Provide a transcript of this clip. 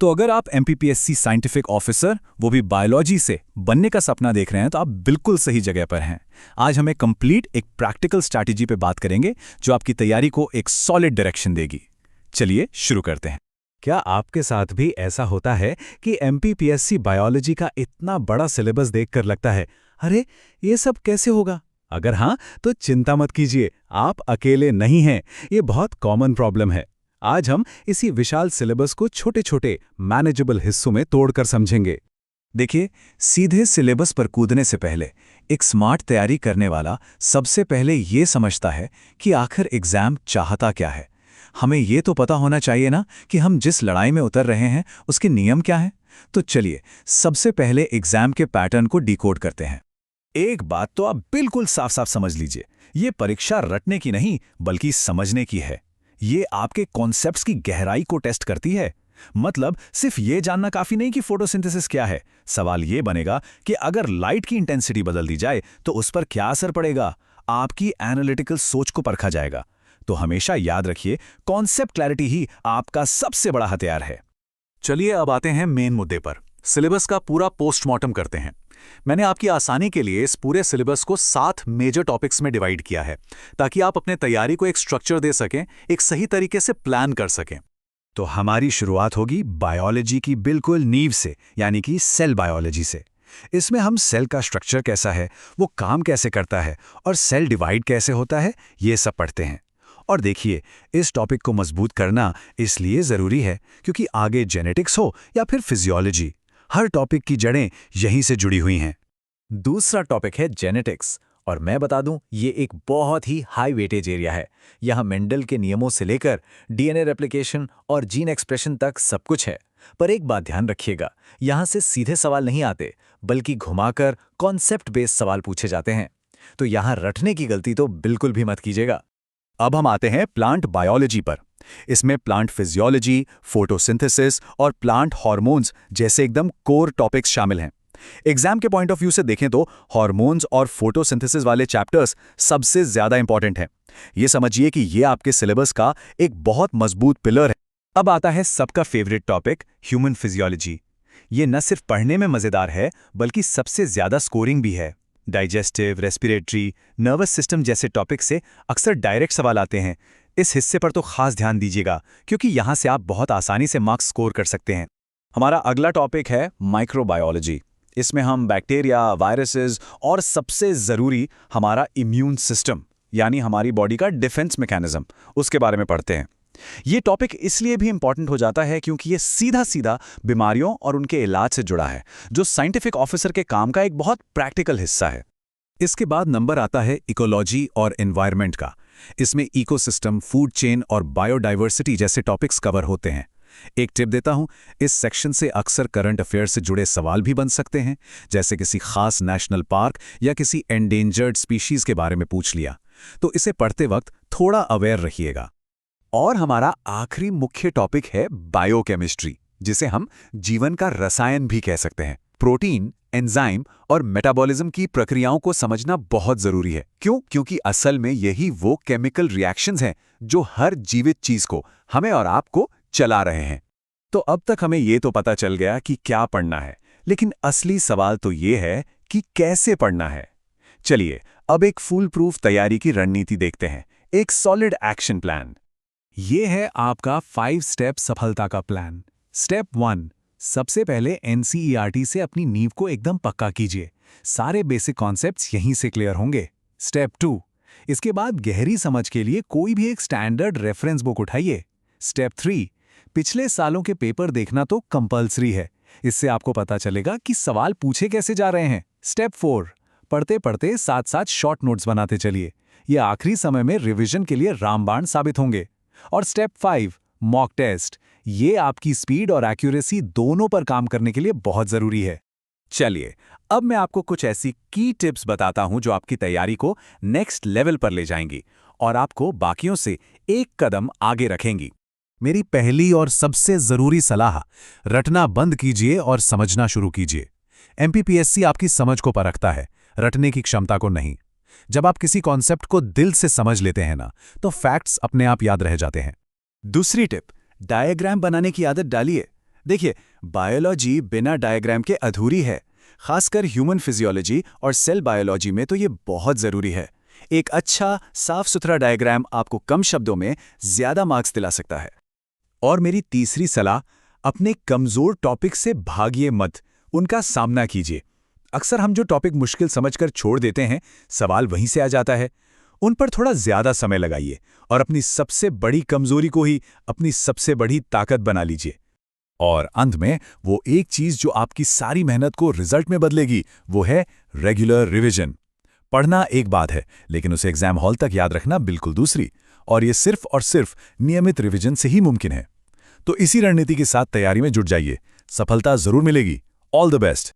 तो अगर आप एमपीपीएससी साइंटिफिक ऑफिसर वो भी बायोलॉजी से बनने का सपना देख रहे हैं तो आप बिल्कुल सही जगह पर हैं। आज हम एक प्रैक्टिकल स्ट्रैटेजी पे बात करेंगे जो आपकी तैयारी को एक सॉलिड डायरेक्शन देगी। चलिए शुरू करते हैं। क्या आपके साथ भी ऐसा होता है कि एमपीपीएससी बायोलॉजी का इतना बड़ा सिलेबस देखकर लगता है, अरे ये सब कैसे होगा? अगर हाँ, तो चिंता मत कीजिए, आप अकेले नहीं हैं। ये बहुत कॉमन प्रॉब्लम है। आज हम इसी विशाल सिलेबस को छोटे छोटे मैनेजेबल हिस्सों में तोड़कर समझेंगे। देखिए, सीधे सिलेबस पर कूदने से पहले एक स्मार्ट तैयारी करने वाला सबसे पहले ये समझता है कि आखिर एग्जाम चाहता क्या है। हमें ये तो पता होना चाहिए ना कि हम जिस लड़ाई में उतर रहे हैं उसके नियम क्या हैं। तो चलिए सबसे पहले एग्जाम के पैटर्न को डिकोड करते हैं। एक बात तो आप बिल्कुल साफ साफ समझ लीजिए, ये परीक्षा रटने की नहीं बल्कि समझने की है। ये आपके कॉन्सेप्ट्स की गहराई को टेस्ट करती है। मतलब सिर्फ ये जानना काफी नहीं कि फोटोसिंथेसिस क्या है। सवाल ये बनेगा कि अगर लाइट की इंटेंसिटी बदल दी जाए तो उस पर क्या असर पड़ेगा। आपकी एनालिटिकल सोच को परखा जाएगा। तो हमेशा याद रखिए, कॉन्सेप्ट क्लैरिटी ही आपका सबसे बड़ा हथियार है। चलिए अब आते हैं मेन मुद्दे पर। सिलेबस का पूरा पोस्टमार्टम करते हैं। मैंने आपकी आसानी के लिए इस पूरे सिलेबस को 7 मेजर टॉपिक्स में डिवाइड किया है ताकि आप अपने तैयारी को एक स्ट्रक्चर दे सकें, एक सही तरीके से प्लान कर सकें। तो हमारी शुरुआत होगी बायोलॉजी की बिल्कुल नींव से, यानी कि सेल बायोलॉजी से। इसमें हम सेल का स्ट्रक्चर कैसा है, वो काम कैसे करता है और सेल डिवाइड कैसे होता है, ये सब पढ़ते हैं। और देखिए, इस टॉपिक को मजबूत करना इसलिए ज़रूरी है क्योंकि आगे जेनेटिक्स हो या फिर फिजियोलॉजी, हर टॉपिक की जड़ें यहीं से जुड़ी हुई हैं। दूसरा टॉपिक है जेनेटिक्स, और मैं बता दूं ये एक बहुत ही हाई वेटेज एरिया है। यहाँ मेंडल के नियमों से लेकर डीएनए रेप्लिकेशन और जीन एक्सप्रेशन तक सब कुछ है। पर एक बात ध्यान रखिएगा, यहाँ से सीधे सवाल नहीं आते बल्कि घुमाकर कॉन्सेप्ट बेस्ड सवाल पूछे जाते हैं। तो यहाँ रटने की गलती तो बिल्कुल भी मत कीजिएगा। अब हम आते हैं प्लांट बायोलॉजी पर। इसमें प्लांट फिजियोलॉजी, फोटोसिंथेसिस और प्लांट हार्मोन्स जैसे एकदम कोर टॉपिक्स शामिल हैं। एग्जाम के पॉइंट ऑफ व्यू से देखें तो हार्मोन्स और फोटोसिंथेसिस वाले चैप्टर्स सबसे ज्यादा इंपॉर्टेंट हैं। ये समझिए कि ये आपके सिलेबस का एक बहुत मजबूत पिलर है। अब आता है सबका फेवरेट टॉपिक, ह्यूमन फिजियोलॉजी। ये न सिर्फ पढ़ने में मजेदार है बल्कि सबसे ज्यादा स्कोरिंग भी है। डाइजेस्टिव, रेस्पिरेटरी, नर्वस सिस्टम जैसे टॉपिक से अक्सर डायरेक्ट सवाल आते हैं। इस हिस्से पर तो खास ध्यान दीजिएगा क्योंकि यहाँ से आप बहुत आसानी से मार्क्स स्कोर कर सकते हैं। हमारा अगला टॉपिक है माइक्रोबायोलॉजी। इसमें हम बैक्टीरिया, वायरसेस और सबसे ज़रूरी हमारा इम्यून सिस्टम यानी हमारी बॉडी का डिफेंस मैकेनिज्म, उसके बारे में पढ़ते हैं। ये टॉपिक इसलिए भी इंपॉर्टेंट हो जाता है क्योंकि ये सीधा सीधा बीमारियों और उनके इलाज से जुड़ा है, जो साइंटिफिक ऑफिसर के काम का एक बहुत प्रैक्टिकल हिस्सा है। इसके बाद नंबर आता है इकोलॉजी और एनवायरनमेंट का। इसमें इकोसिस्टम, फूड चेन और बायोडाइवर्सिटी जैसे टॉपिक्स कवर होते हैं। एक टिप देता हूं, इस सेक्शन से अक्सर करंट अफेयर से जुड़े सवाल भी बन सकते हैं, जैसे किसी खास नेशनल पार्क या किसी एंडेंजर्ड स्पीशीज के बारे में पूछ लिया। तो इसे पढ़ते वक्त थोड़ा अवेयर रहिएगा। और हमारा आखिरी मुख्य टॉपिक है बायोकेमिस्ट्री, जिसे हम जीवन का रसायन भी कह सकते हैं। प्रोटीन, एंजाइम और मेटाबॉलिज्म की प्रक्रियाओं को समझना बहुत जरूरी है। क्यों? क्योंकि असल में यही वो केमिकल रिएक्शंस हैं जो हर जीवित चीज को, हमें और आपको चला रहे हैं। तो अब तक हमें ये तो पता चल गया कि क्या पढ़ना है, लेकिन असली सवाल तो ये है कि कैसे पढ़ना है। चलिए अब एक फुल प्रूफ तैयारी की रणनीति देखते हैं, एक सॉलिड एक्शन प्लान। ये है आपका 5 स्टेप सफलता का प्लान। स्टेप 1, सबसे पहले एनसीईआरटी से अपनी नींव को एकदम पक्का कीजिए। सारे बेसिक कॉन्सेप्ट्स यहीं से क्लियर होंगे। स्टेप 2, इसके बाद गहरी समझ के लिए कोई भी एक स्टैंडर्ड रेफरेंस बुक उठाइए। स्टेप 3, पिछले सालों के पेपर देखना तो कंपल्सरी है। इससे आपको पता चलेगा कि सवाल पूछे कैसे जा रहे हैं। स्टेप 4, पढ़ते पढ़ते साथ साथ शॉर्ट नोट्स बनाते चलिए। ये आखिरी समय में रिवीजन के लिए रामबाण साबित होंगे। और स्टेप 5, मॉक टेस्ट। ये आपकी स्पीड और एक्यूरेसी दोनों पर काम करने के लिए बहुत जरूरी है। चलिए अब मैं आपको कुछ ऐसी की टिप्स बताता हूं जो आपकी तैयारी को नेक्स्ट लेवल पर ले जाएंगी और आपको बाकियों से एक कदम आगे रखेंगी। मेरी पहली और सबसे जरूरी सलाह, रटना बंद कीजिए और समझना शुरू कीजिए। एमपीपीएससी आपकी समझ को परखता है, रटने की क्षमता को नहीं। जब आप किसी कॉन्सेप्ट को दिल से समझ लेते हैं ना, तो फैक्ट्स अपने आप याद रह जाते हैं। दूसरी टिप, डायग्राम बनाने की आदत डालिए। देखिए, बायोलॉजी बिना डायग्राम के अधूरी है। खासकर ह्यूमन फिजियोलॉजी और सेल बायोलॉजी में तो ये बहुत ज़रूरी है। एक अच्छा, साफ सुथरा डायग्राम आपको कम शब्दों में ज़्यादा मार्क्स दिला सकता है। और मेरी तीसरी सलाह, अपने कमज़ोर टॉपिक से भागिए मत, उनका सामना कीजिए। अक्सर हम जो टॉपिक मुश्किल समझकर छोड़ देते हैं, सवाल वहीं से आ जाता है। उन पर थोड़ा ज़्यादा समय लगाइए और अपनी सबसे बड़ी कमज़ोरी को ही अपनी सबसे बड़ी ताकत बना लीजिए। और अंत में वो एक चीज़ जो आपकी सारी मेहनत को रिजल्ट में बदलेगी, वो है रेगुलर रिवीजन। पढ़ना एक बात है, लेकिन उसे एग्जाम हॉल तक याद रखना बिल्कुल दूसरी, और ये सिर्फ और सिर्फ नियमित रिवीजन से ही मुमकिन है। तो इसी रणनीति के साथ तैयारी में जुट जाइए, सफलता जरूर मिलेगी। All the best.